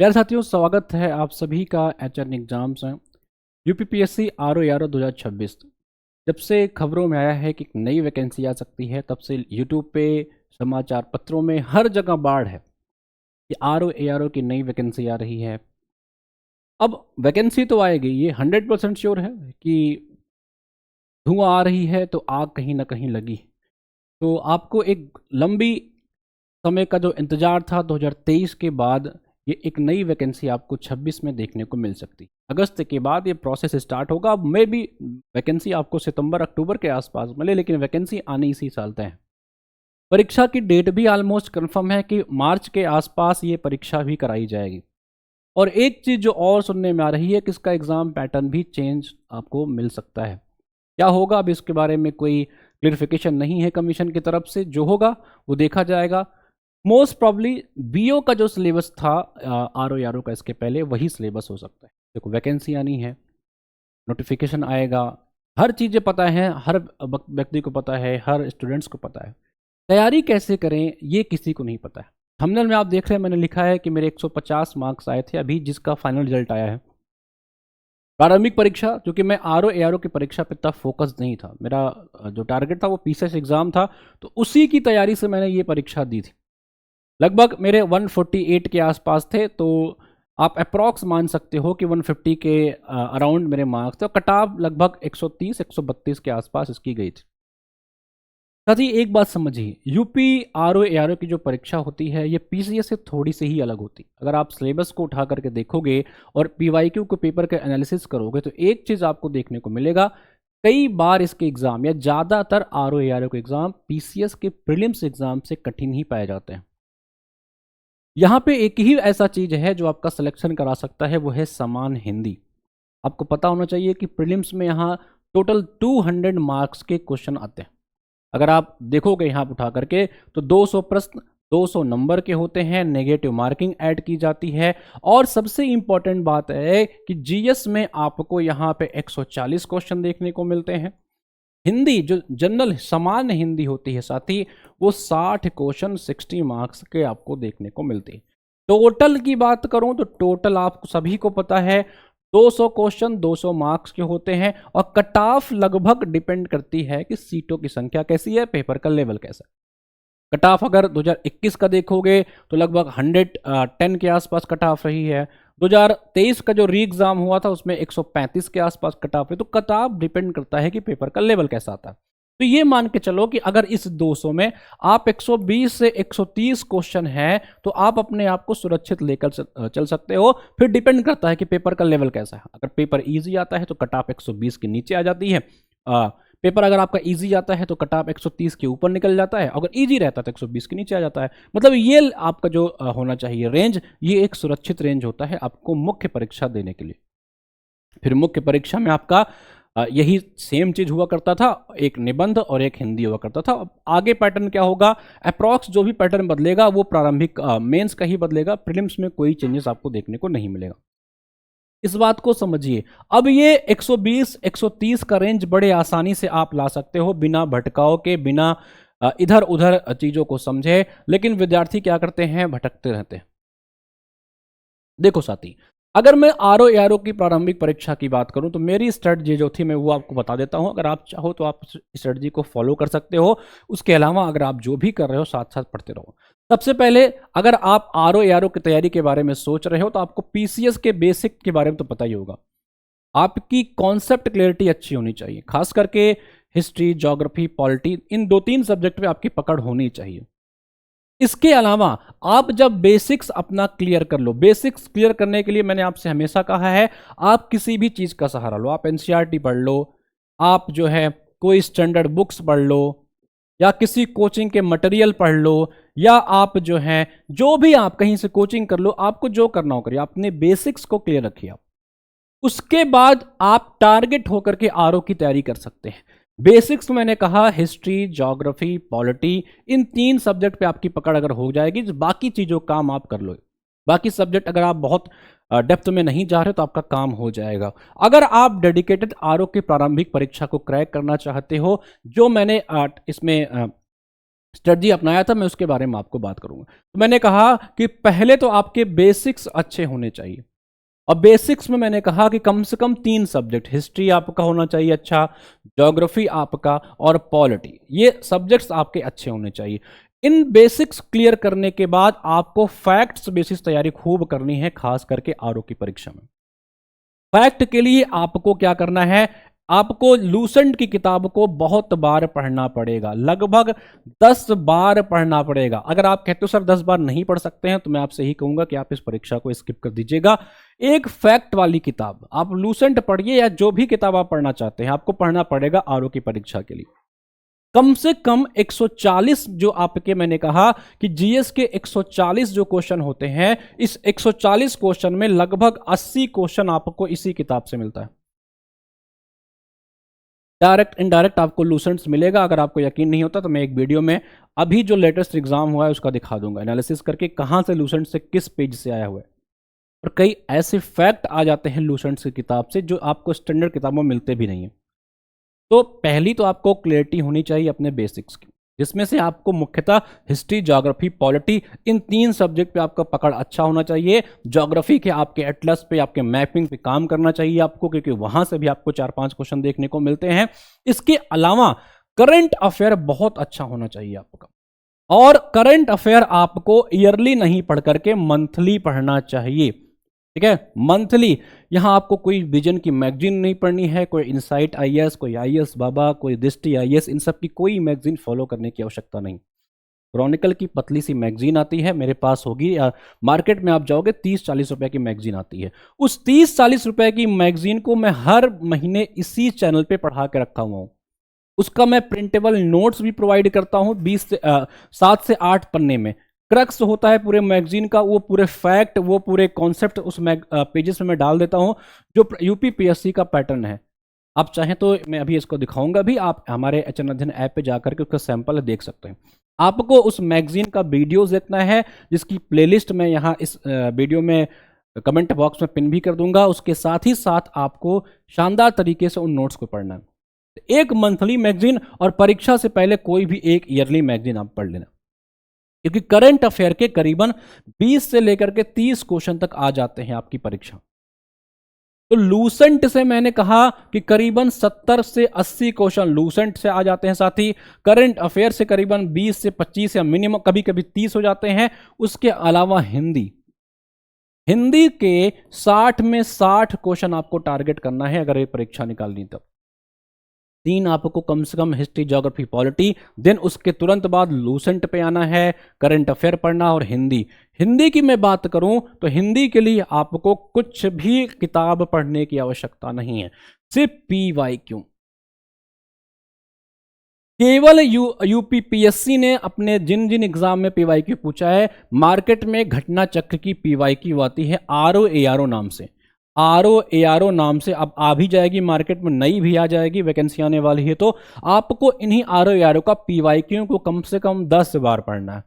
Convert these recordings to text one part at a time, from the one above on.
प्यारे साथियों, स्वागत है आप सभी का एचएन एग्जाम्स हैं। यूपीपीएससी आरओ यारो 2026 जब से खबरों में आया है कि एक नई वैकेंसी आ सकती है, तब से यूट्यूब पे, समाचार पत्रों में हर जगह बाढ़ है कि आरओ एआरओ की नई वैकेंसी आ रही है। अब वैकेंसी तो आएगी, ये 100% श्योर है कि धुआं आ रही है तो आग कहीं ना कहीं लगी। तो आपको एक लंबी समय का जो इंतजार था 2023 के बाद, ये एक नई वैकेंसी आपको 26 में देखने को मिल सकती है। अगस्त के बाद ये प्रोसेस स्टार्ट होगा। अब मे भी वैकेंसी आपको सितंबर अक्टूबर के आसपास मिले, लेकिन वैकेंसी आने इसी साल तय है। परीक्षा की डेट भी ऑलमोस्ट कंफर्म है कि मार्च के आसपास ये परीक्षा भी कराई जाएगी। और एक चीज़ जो और सुनने में आ रही है कि इसका एग्ज़ाम पैटर्न भी चेंज आपको मिल सकता है। क्या होगा, अब इसके बारे में कोई क्लियरिफिकेशन नहीं है कमीशन की तरफ से। जो होगा वो देखा जाएगा। मोस्ट प्रॉब्ली बीओ का जो सिलेबस था आरओ यारो का, इसके पहले वही सिलेबस हो सकता है। देखो, वैकेंसी आनी है, नोटिफिकेशन आएगा, हर चीज़ें पता है, हर व्यक्ति को पता है, हर स्टूडेंट्स को पता है। तैयारी कैसे करें ये किसी को नहीं पता है। थंबनेल में आप देख रहे हैं, मैंने लिखा है कि मेरे 150 मार्क्स आए थे अभी, जिसका फाइनल रिजल्ट आया है। प्रारंभिक परीक्षा, क्योंकि मैं आरओ एआरओ की परीक्षा पे इतना फोकस नहीं था, मेरा जो टारगेट था वो पीसीएस एग्जाम था, तो उसी की तैयारी से मैंने ये परीक्षा दी थी। लगभग मेरे 148 के आसपास थे, तो आप अप्रॉक्स मान सकते हो कि 150 के अराउंड मेरे मार्क्स थे। और कटाव लगभग 130 132 के आसपास इसकी गई थी। साथ ही एक बात समझिए, यूपी आरओ एआरओ की जो परीक्षा होती है ये पीसीएस से थोड़ी सी ही अलग होती है। अगर आप सिलेबस को उठा करके देखोगे और पीवाईक्यू को पेपर का एनालिसिस करोगे, तो एक चीज़ आपको देखने को मिलेगा, कई बार इसके एग्जाम या ज़्यादातर आरओ एआरओ के एग्जाम पीसीएस के प्रीलिम्स एग्जाम से कठिन ही पाए जाते हैं। यहाँ पे एक ही ऐसा चीज़ है जो आपका सिलेक्शन करा सकता है, वो है समान हिंदी। आपको पता होना चाहिए कि प्रीलिम्स में यहाँ टोटल 200 मार्क्स के क्वेश्चन आते हैं। अगर आप देखोगे यहाँ उठा करके, तो 200 प्रश्न 200 नंबर के होते हैं, नेगेटिव मार्किंग ऐड की जाती है। और सबसे इंपॉर्टेंट बात है कि जीएस में आपको यहाँ पे 140 क्वेश्चन देखने को मिलते हैं। हिंदी जो जनरल सामान्य हिंदी होती है साथी, वो 60 क्वेश्चन 60 मार्क्स के आपको देखने को मिलते हैं। टोटल की बात करूं तो टोटल आपको सभी को पता है 200 क्वेश्चन 200 मार्क्स के होते हैं। और कट ऑफ लगभग डिपेंड करती है कि सीटों की संख्या कैसी है, पेपर का लेवल कैसा है। कट ऑफ अगर 2021 का देखोगे तो लगभग 110 के आसपास कट ऑफ रही है। 2023 का जो री एग्जाम हुआ था उसमें 135 के आसपास कट ऑफ है। तो कट ऑफ डिपेंड करता है कि पेपर का लेवल कैसा आता है। तो ये मान के चलो कि अगर इस 200 में आप 120 से 130 क्वेश्चन है, तो आप अपने आप को सुरक्षित लेकर चल सकते हो। फिर डिपेंड करता है कि पेपर का लेवल कैसा है। अगर पेपर इजी आता है तो कट ऑफ 120 के नीचे आ जाती है। पेपर अगर आपका इजी आता है तो कट ऑफ 130 के ऊपर निकल जाता है। अगर इजी रहता है तो 120 के नीचे आ जाता है। मतलब ये आपका जो होना चाहिए रेंज, ये एक सुरक्षित रेंज होता है आपको मुख्य परीक्षा देने के लिए। फिर मुख्य परीक्षा में आपका यही सेम चीज हुआ करता था, एक निबंध और एक हिंदी हुआ करता था। अब आगे पैटर्न क्या होगा, अप्रॉक्स जो भी पैटर्न बदलेगा वो प्रारंभिक मेंस का ही बदलेगा। प्रीलिम्स में कोई चेंजेस आपको देखने को नहीं मिलेगा। इस बात को समझिए। अब ये 120 130 का रेंज बड़े आसानी से आप ला सकते हो, बिना भटकाव के, बिना इधर उधर चीजों को समझे। लेकिन विद्यार्थी क्या करते हैं, भटकते रहते हैं। देखो साथी, अगर मैं आरओ एआरओ की प्रारंभिक परीक्षा की बात करूं तो मेरी स्ट्रेटजी जो थी मैं वो आपको बता देता हूं। अगर आप चाहो तो आप स्ट्रेटजी को फॉलो कर सकते हो। उसके अलावा अगर आप जो भी कर रहे हो साथ साथ पढ़ते रहो। सबसे पहले, अगर आप आरओ एआरओ की तैयारी के बारे में सोच रहे हो तो आपको पीसीएस के बेसिक के बारे में तो पता ही होगा। आपकी कॉन्सेप्ट क्लियरिटी अच्छी होनी चाहिए, खास करके हिस्ट्री, ज्योग्राफी, पॉलिटी, इन 2-3 सब्जेक्ट पे आपकी पकड़ होनी चाहिए। इसके अलावा आप जब बेसिक्स अपना क्लियर कर लो, बेसिक्स क्लियर करने के लिए मैंने आपसे हमेशा कहा है, आप किसी भी चीज का सहारा लो। आप एनसीईआरटी पढ़ लो, आप जो है कोई स्टैंडर्ड बुक्स पढ़ लो, या किसी कोचिंग के मटेरियल पढ़ लो, या आप जो है जो भी आप कहीं से कोचिंग कर लो। आपको जो करना हो करिए, अपने बेसिक्स को क्लियर रखिए। उसके बाद आप टारगेट होकर के आरओ की तैयारी कर सकते हैं। बेसिक्स मैंने कहा, हिस्ट्री, ज्योग्राफी, पॉलिटी, इन 3 सब्जेक्ट पे आपकी पकड़ अगर हो जाएगी, बाकी चीजों का काम आप कर लो। बाकी सब्जेक्ट अगर आप बहुत डेप्थ में नहीं जा रहे तो आपका काम हो जाएगा। अगर आप डेडिकेटेड आरओ की प्रारंभिक परीक्षा को क्रैक करना चाहते हो, जो मैंने इसमें स्ट्रेटजी अपनाया था, मैं उसके बारे में आपको बात करूंगा। तो मैंने कहा कि पहले तो आपके बेसिक्स अच्छे होने चाहिए, और बेसिक्स में मैंने कहा कि कम से कम 3 सब्जेक्ट, हिस्ट्री आपका होना चाहिए अच्छा, ज्योग्राफी आपका, और पॉलिटी, ये सब्जेक्ट्स आपके अच्छे होने चाहिए। इन बेसिक्स क्लियर करने के बाद आपको फैक्ट्स बेसिस तैयारी खूब करनी है, खास करके आरओ की परीक्षा में। फैक्ट के लिए आपको क्या करना है, आपको लूसेंट की किताब को बहुत बार पढ़ना पड़ेगा, लगभग 10 बार पढ़ना पड़ेगा। अगर आप कहते हो सर 10 बार नहीं पढ़ सकते हैं, तो मैं आपसे यही कहूंगा कि आप इस परीक्षा को स्किप कर दीजिएगा। एक फैक्ट वाली किताब आप लूसेंट पढ़िए, या जो भी किताब आप पढ़ना चाहते हैं, आपको पढ़ना पड़ेगा आरओ की परीक्षा के लिए। कम से कम 140 जो आपके, मैंने कहा कि जीएस के 140 जो क्वेश्चन होते हैं, इस 140 क्वेश्चन में लगभग 80 क्वेश्चन आपको इसी किताब से मिलता है। डायरेक्ट इनडायरेक्ट आपको लूसेंट्स मिलेगा। अगर आपको यकीन नहीं होता तो मैं एक वीडियो में अभी जो लेटेस्ट एग्जाम हुआ है उसका दिखा दूंगा, एनालिसिस करके कहां से लूसेंट से किस पेज से आया हुआ है। और कई ऐसे फैक्ट आ जाते हैं लूसेंट्स की किताब से जो आपको स्टैंडर्ड किताबों में मिलते भी नहीं है। तो पहली तो आपको क्लैरिटी होनी चाहिए अपने बेसिक्स की, जिसमें से आपको मुख्यतः हिस्ट्री, ज्योग्राफी, पॉलिटी, इन 3 सब्जेक्ट पे आपका पकड़ अच्छा होना चाहिए। ज्योग्राफी के आपके एटलस पे, आपके मैपिंग पे काम करना चाहिए आपको, क्योंकि वहां से भी आपको 4-5 क्वेश्चन देखने को मिलते हैं। इसके अलावा करंट अफेयर बहुत अच्छा होना चाहिए आपका, और करंट अफेयर आपको ईयरली नहीं पढ़ करके मंथली पढ़ना चाहिए, ठीक है, मंथली। यहां आपको कोई विजन की मैगजीन नहीं पढ़नी है, कोई इनसाइट आईएएस, कोई आईएएस बाबा, कोई दृष्टि आईएएस, इन सब की कोई मैगजीन फॉलो करने की आवश्यकता नहीं। क्रॉनिकल की पतली सी मैगजीन आती है, मेरे पास होगी, या मार्केट में आप जाओगे 30-40 रुपए की मैगजीन आती है। उस 30-40 रुपए की मैगजीन को मैं हर महीने इसी चैनल पे पढ़ा के रखा हुआ हूं। उसका मैं प्रिंटेबल नोट्स भी प्रोवाइड करता हूं, 7 से 8 पन्ने में। क्रक्स होता है पूरे मैगजीन का, वो पूरे फैक्ट, वो पूरे कॉन्सेप्ट उस पेजेस में मैं डाल देता हूं, जो यूपीपीएससी का पैटर्न है। आप चाहें तो मैं अभी इसको दिखाऊंगा भी, आप हमारे एचएन अध्ययन ऐप पे जाकर के उसका सैंपल देख सकते हैं। आपको उस मैगजीन का वीडियो देखना है, जिसकी प्लेलिस्ट मैं यहाँ इस वीडियो में कमेंट बॉक्स में पिन भी कर दूंगा। उसके साथ ही साथ आपको शानदार तरीके से उन नोट्स को पढ़ना है। एक मंथली मैगजीन, और परीक्षा से पहले कोई भी एक ईयरली मैगजीन आप पढ़ लेना, क्योंकि करंट अफेयर के करीबन 20 से लेकर के 30 क्वेश्चन तक आ जाते हैं आपकी परीक्षा। तो लूसेंट से मैंने कहा कि करीबन 70 से 80 क्वेश्चन लूसेंट से आ जाते हैं, साथ ही करंट अफेयर से करीबन 20 से 25 या मिनिमम कभी कभी 30 हो जाते हैं। उसके अलावा हिंदी, हिंदी के 60 में 60 क्वेश्चन आपको टारगेट करना है अगर ये परीक्षा निकालनी तब। 3 आपको कम से कम हिस्ट्री, ज्योग्राफी, पॉलिटी, देन उसके तुरंत बाद लूसेंट पे आना है, करंट अफेयर पढ़ना, और हिंदी। हिंदी की मैं बात करूं तो हिंदी के लिए आपको कुछ भी किताब पढ़ने की आवश्यकता नहीं है, सिर्फ पीवाईक्यू। केवल यूपीपीएससी ने अपने जिन जिन एग्जाम में पीवाईक्यू पूछा है, मार्केट में घटना चक्र की पीवाईक्यू आती है आरओ एआरओ नाम से। आरओ एआरओ नाम से अब आ भी जाएगी मार्केट में, नई भी आ जाएगी, वैकेंसी आने वाली है। तो आपको इन्हीं आरओ एआरओ का पीवाईक्यू को कम से कम 10 बार पढ़ना है,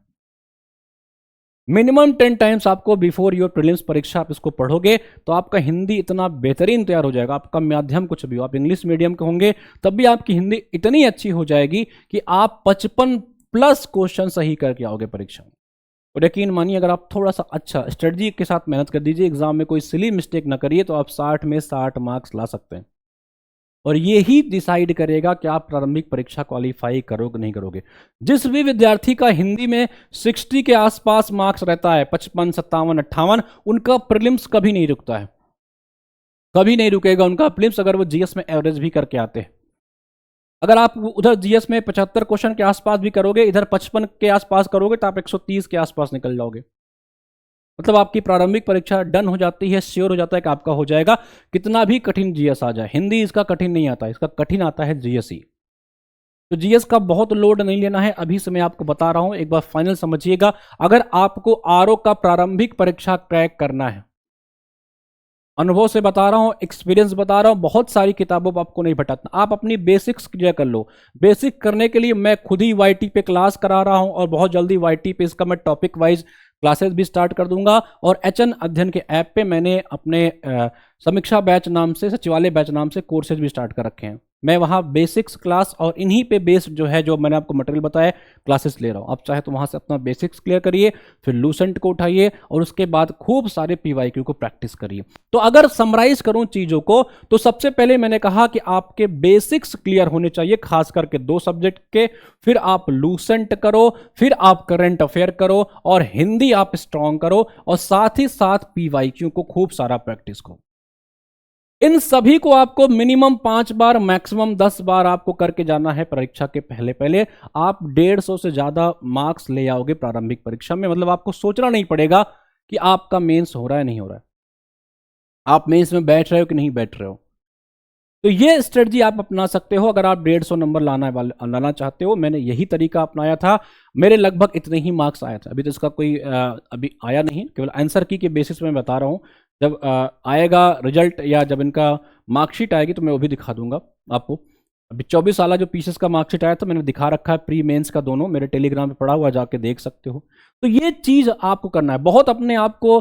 मिनिमम 10 टाइम्स। आपको बिफोर योर प्रीलिम्स परीक्षा आप इसको पढ़ोगे तो आपका हिंदी इतना बेहतरीन तैयार हो जाएगा। आपका माध्यम कुछ भी हो, आप इंग्लिश मीडियम के होंगे तब भी आपकी हिंदी इतनी अच्छी हो जाएगी कि आप 55+ क्वेश्चन सही करके आओगे परीक्षा में। और यकीन मानिए, अगर आप थोड़ा सा अच्छा स्ट्रेटजी के साथ मेहनत कर दीजिए, एग्जाम में कोई सिली मिस्टेक ना करिए, तो आप 60 में 60 मार्क्स ला सकते हैं। और ये ही डिसाइड करेगा कि आप प्रारंभिक परीक्षा क्वालिफाई करोगे नहीं करोगे। जिस भी विद्यार्थी का हिंदी में 60 के आसपास मार्क्स रहता है, 55, 57, 58, उनका प्रीलिम्स कभी नहीं रुकता है, कभी नहीं रुकेगा उनका प्रीलिम्स, अगर वो जीएस में एवरेज भी करके आते हैं। अगर आप उधर जीएस में 75 क्वेश्चन के आसपास भी करोगे, इधर 55 के आसपास करोगे, तो आप 130 के आसपास निकल जाओगे। मतलब आपकी प्रारंभिक परीक्षा डन हो जाती है, श्योर हो जाता है कि आपका हो जाएगा, कितना भी कठिन जीएस आ जाए। हिंदी इसका कठिन नहीं आता, इसका कठिन आता है जीएस ही। तो जीएस का बहुत लोड नहीं लेना है, अभी से मैं आपको बता रहा हूं, एक बार फाइनल समझिएगा। अगर आपको आरओ का प्रारंभिक परीक्षा क्रैक करना है, अनुभव से बता रहा हूं, एक्सपीरियंस बता रहा हूं, बहुत सारी किताबों पर आपको नहीं भटकना, आप अपनी बेसिक्स क्लियर कर लो। बेसिक करने के लिए मैं खुद ही वाईटी पे क्लास करा रहा हूं, और बहुत जल्दी वाईटी पे इसका मैं टॉपिक वाइज क्लासेस भी स्टार्ट कर दूंगा। और एचएन अध्ययन के ऐप पे मैंने अपने समीक्षा बैच नाम से, सचिवालय बैच नाम से कोर्सेज भी स्टार्ट कर रखे हैं। मैं वहाँ बेसिक्स क्लास और इन्हीं पे बेस्ड जो है, जो मैंने आपको मटेरियल बताया, क्लासेस ले रहा हूँ। आप चाहे तो वहाँ से अपना बेसिक्स क्लियर करिए, फिर लूसेंट को उठाइए और उसके बाद खूब सारे पीवाईक्यू को प्रैक्टिस करिए। तो अगर समराइज करूँ चीज़ों को, तो सबसे पहले मैंने कहा कि आपके बेसिक्स क्लियर होने चाहिए, खास करके 2 सब्जेक्ट के, फिर आप लूसेंट करो, फिर आप करंट अफेयर करो और हिंदी आप स्ट्रांग करो और साथ ही साथ पीवाईक्यू को खूब सारा प्रैक्टिस करो। इन सभी को आपको मिनिमम 5 बार, मैक्सिमम 10 बार आपको करके जाना है परीक्षा के पहले पहले। आप 150 से ज्यादा मार्क्स ले आओगे प्रारंभिक परीक्षा में। मतलब आपको सोचना नहीं पड़ेगा कि आपका मेंस हो रहा है नहीं हो रहा है, आप मेंस में बैठ रहे हो कि नहीं बैठ रहे हो। तो ये स्ट्रेटजी आप अपना सकते हो अगर आप 150 नंबर लाना चाहते हो। मैंने यही तरीका अपनाया था, मेरे लगभग इतने ही मार्क्स आया था। अभी तो इसका कोई अभी आया नहीं, केवल आंसर की के बेसिस पे मैं बता रहा हूँ। जब आएगा रिजल्ट या जब इनका मार्कशीट आएगी तो मैं वो भी दिखा दूंगा आपको। अभी 24 साल जो पीसीएस का मार्कशीट आया था मैंने दिखा रखा है, प्री मेंस का दोनों, मेरे टेलीग्राम पे पड़ा हुआ, जाके देख सकते हो। तो ये चीज़ आपको करना है, बहुत अपने आप को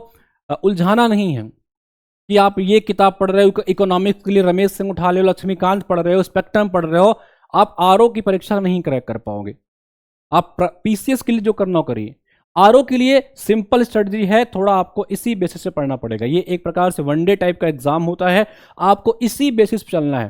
उलझाना नहीं है कि आप ये किताब पढ़ रहे हो, इकोनॉमिक्स के लिए रमेश सिंह उठा ले हो, लक्ष्मीकांत पढ़ रहे हो, स्पेक्ट्रम पढ़ रहे हो, आप आरओ की परीक्षा नहीं क्रैक कर पाओगे। आप पीसीएस के लिए जो करना हो करिए। आरओ के लिए सिंपल स्ट्रेटजी है, थोड़ा आपको इसी बेसिस से पढ़ना पड़ेगा। ये एक प्रकार से वनडे टाइप का एग्जाम होता है, आपको इसी बेसिस पर चलना है।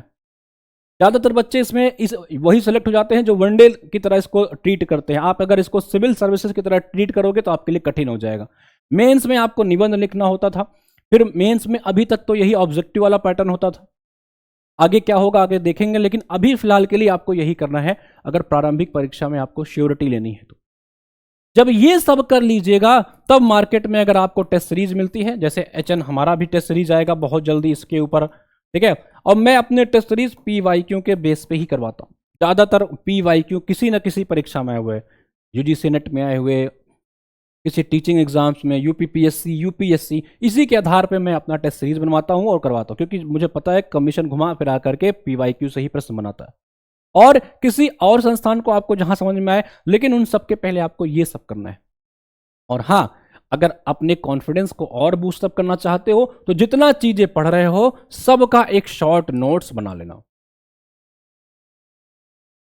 ज्यादातर बच्चे इसमें वही सेलेक्ट हो जाते हैं जो वनडे की तरह इसको ट्रीट करते हैं। आप अगर इसको सिविल सर्विसेज की तरह ट्रीट करोगे तो आपके लिए कठिन हो जाएगा। मेंस में आपको निबंध लिखना होता था, फिर मेंस में अभी तक तो यही ऑब्जेक्टिव वाला पैटर्न होता था, आगे क्या होगा आगे देखेंगे, लेकिन अभी फिलहाल के लिए आपको यही करना है अगर प्रारंभिक परीक्षा में आपको श्योरिटी लेनी है तो। जब ये सब कर लीजिएगा तब मार्केट में अगर आपको टेस्ट सीरीज मिलती है, जैसे एचएन हमारा भी टेस्ट सीरीज आएगा बहुत जल्दी इसके ऊपर, ठीक है। और मैं अपने टेस्ट सीरीज पीवाईक्यू के बेस पे ही करवाता हूं। ज्यादातर पीवाईक्यू किसी न किसी परीक्षा में आए हुए, यूजीसी नेट में आए हुए, किसी टीचिंग एग्जाम्स में, यूपीपीएससी, यूपीएससी, इसी के आधार पे मैं अपना टेस्ट सीरीज बनवाता हूं और करवाता हूं, क्योंकि मुझे पता है कमीशन घुमा फिरा करके पीवाईक्यू से ही प्रश्न बनाता है। और किसी और संस्थान को आपको जहां समझ में आए, लेकिन उन सबके पहले आपको ये सब करना है। और हाँ, अगर अपने कॉन्फिडेंस को और बूस्टअप करना चाहते हो तो जितना चीजें पढ़ रहे हो सबका एक शॉर्ट नोट्स बना लेना।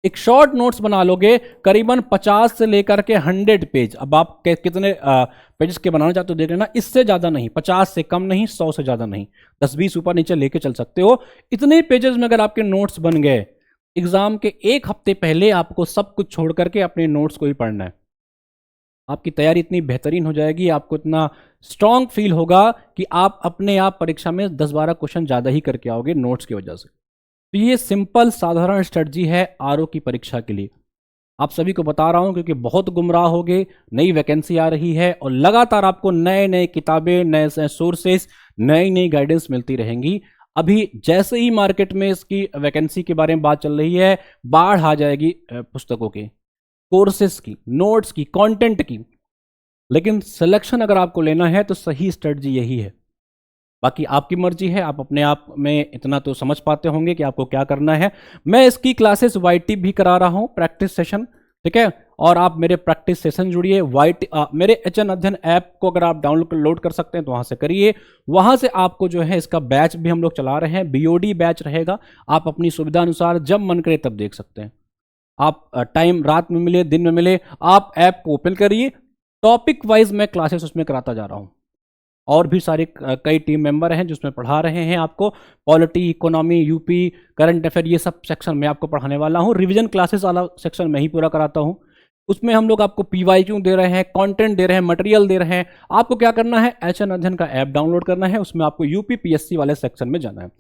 एक शॉर्ट नोट्स बना लोगे करीबन 50 से लेकर के 100 पेज। अब आप कितने पेजेस के बनाना चाहते हो देख लेना, इससे ज्यादा नहीं, 50 से कम नहीं, 100 से ज्यादा नहीं, 10-20 ऊपर नीचे लेके चल सकते हो। इतने पेजेस में अगर आपके नोट्स बन गए, एग्जाम के 1 हफ्ते पहले आपको सब कुछ छोड़ करके अपने नोट्स को ही पढ़ना है। आपकी तैयारी इतनी बेहतरीन हो जाएगी, आपको इतना स्ट्रांग फील होगा कि आप अपने आप परीक्षा में 10-12 क्वेश्चन ज्यादा ही करके आओगे नोट्स की वजह से। तो ये सिंपल साधारण स्ट्रेटजी है आरओ की परीक्षा के लिए। आप सभी को बता रहा हूं क्योंकि बहुत गुमराह हो गए, नई वैकेंसी आ रही है और लगातार आपको नए नए किताबें, नए नए सोर्सेस, नई नई गाइडेंस मिलती रहेंगी। अभी जैसे ही मार्केट में इसकी वैकेंसी के बारे में बात चल रही है, बाढ़ आ जाएगी पुस्तकों की, कोर्सेस की, नोट्स की, कंटेंट की। लेकिन सिलेक्शन अगर आपको लेना है तो सही स्ट्रेटजी यही है। बाकी आपकी मर्जी है, आप अपने आप में इतना तो समझ पाते होंगे कि आपको क्या करना है। मैं इसकी क्लासेस वाईटी भी करा रहा हूं, प्रैक्टिस सेशन, ठीक है। और आप मेरे प्रैक्टिस सेशन जुड़िए, मेरे एचएन अध्ययन ऐप को अगर आप डाउनलोड कर सकते हैं तो वहां से करिए। वहां से आपको जो है इसका बैच भी हम लोग चला रहे हैं, बीओडी बैच रहेगा। आप अपनी सुविधा अनुसार जब मन करे तब देख सकते हैं। आप टाइम रात में मिले, दिन में मिले, आप ऐप को ओपन करिए, टॉपिक वाइज मैं क्लासेस उसमें कराता जा रहा हूं। और भी सारे कई टीम मेंबर हैं जिसमें पढ़ा रहे हैं आपको। Polity, economy, UP, current affair, ये सब सेक्शन मैं आपको पढ़ाने वाला हूं। रिवीजन क्लासेस वाला सेक्शन मैं ही पूरा कराता हूं। उसमें हम लोग आपको पीवाईक्यू दे रहे हैं, कंटेंट दे रहे हैं, मटेरियल दे रहे हैं। आपको क्या करना है, एचएन अध्ययन का ऐप डाउनलोड करना है, उसमें आपको यूपीपीएससी वाले सेक्शन में जाना है।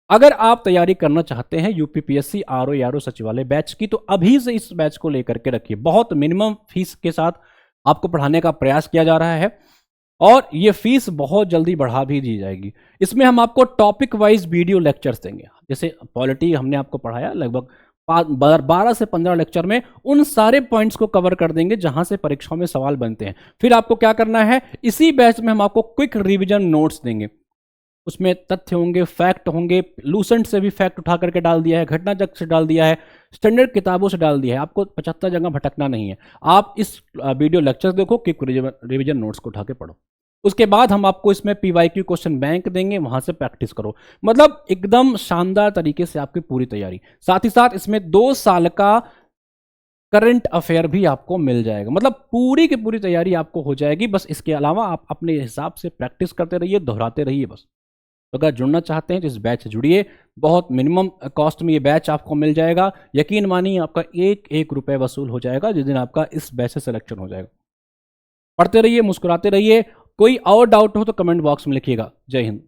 अगर आप तैयारी करना चाहते हैं यूपीपीएससी आरओ सचिवालय बैच की, तो अभी से इस बैच को लेकर के रखिए। बहुत मिनिमम फीस के साथ आपको पढ़ाने का प्रयास किया जा रहा है और ये फीस बहुत जल्दी बढ़ा भी दी जाएगी। इसमें हम आपको टॉपिक वाइज वीडियो लेक्चर्स देंगे। जैसे पॉलिटी हमने आपको पढ़ाया, लगभग 12 से 15 लेक्चर में उन सारे पॉइंट्स को कवर कर देंगे जहां से परीक्षाओं में सवाल बनते हैं। फिर आपको क्या करना है, इसी बैच में हम आपको क्विक रिवीजन नोट्स देंगे। उसमें तथ्य होंगे, फैक्ट होंगे, लूसेंट से भी फैक्ट उठा करके डाल दिया है, घटना चक्र से डाल दिया है, स्टैंडर्ड किताबों से डाल दिया है। आपको 75 जगह भटकना नहीं है। आप इस वीडियो लेक्चर देखो, क्विक रिवीजन नोट्स को उठा के पढ़ो। उसके बाद हम आपको इसमें PYQ क्वेश्चन बैंक देंगे, वहां से प्रैक्टिस करो। मतलब एकदम शानदार तरीके से आपकी पूरी तैयारी। साथ ही साथ इसमें 2 साल का करंट अफेयर भी आपको मिल जाएगा। मतलब पूरी की पूरी तैयारी आपको हो जाएगी। बस इसके अलावा आप अपने हिसाब से प्रैक्टिस करते रहिए, दोहराते रहिए बस। तो अगर जुड़ना चाहते हैं तो इस बैच से जुड़िए। बहुत मिनिमम कॉस्ट में ये बैच आपको मिल जाएगा। यकीन मानिए आपका एक एक रुपये वसूल हो जाएगा जिस दिन आपका इस बैच से सिलेक्शन हो जाएगा। पढ़ते रहिए, मुस्कुराते रहिए। कोई और डाउट हो तो कमेंट बॉक्स में लिखिएगा। जय हिंद।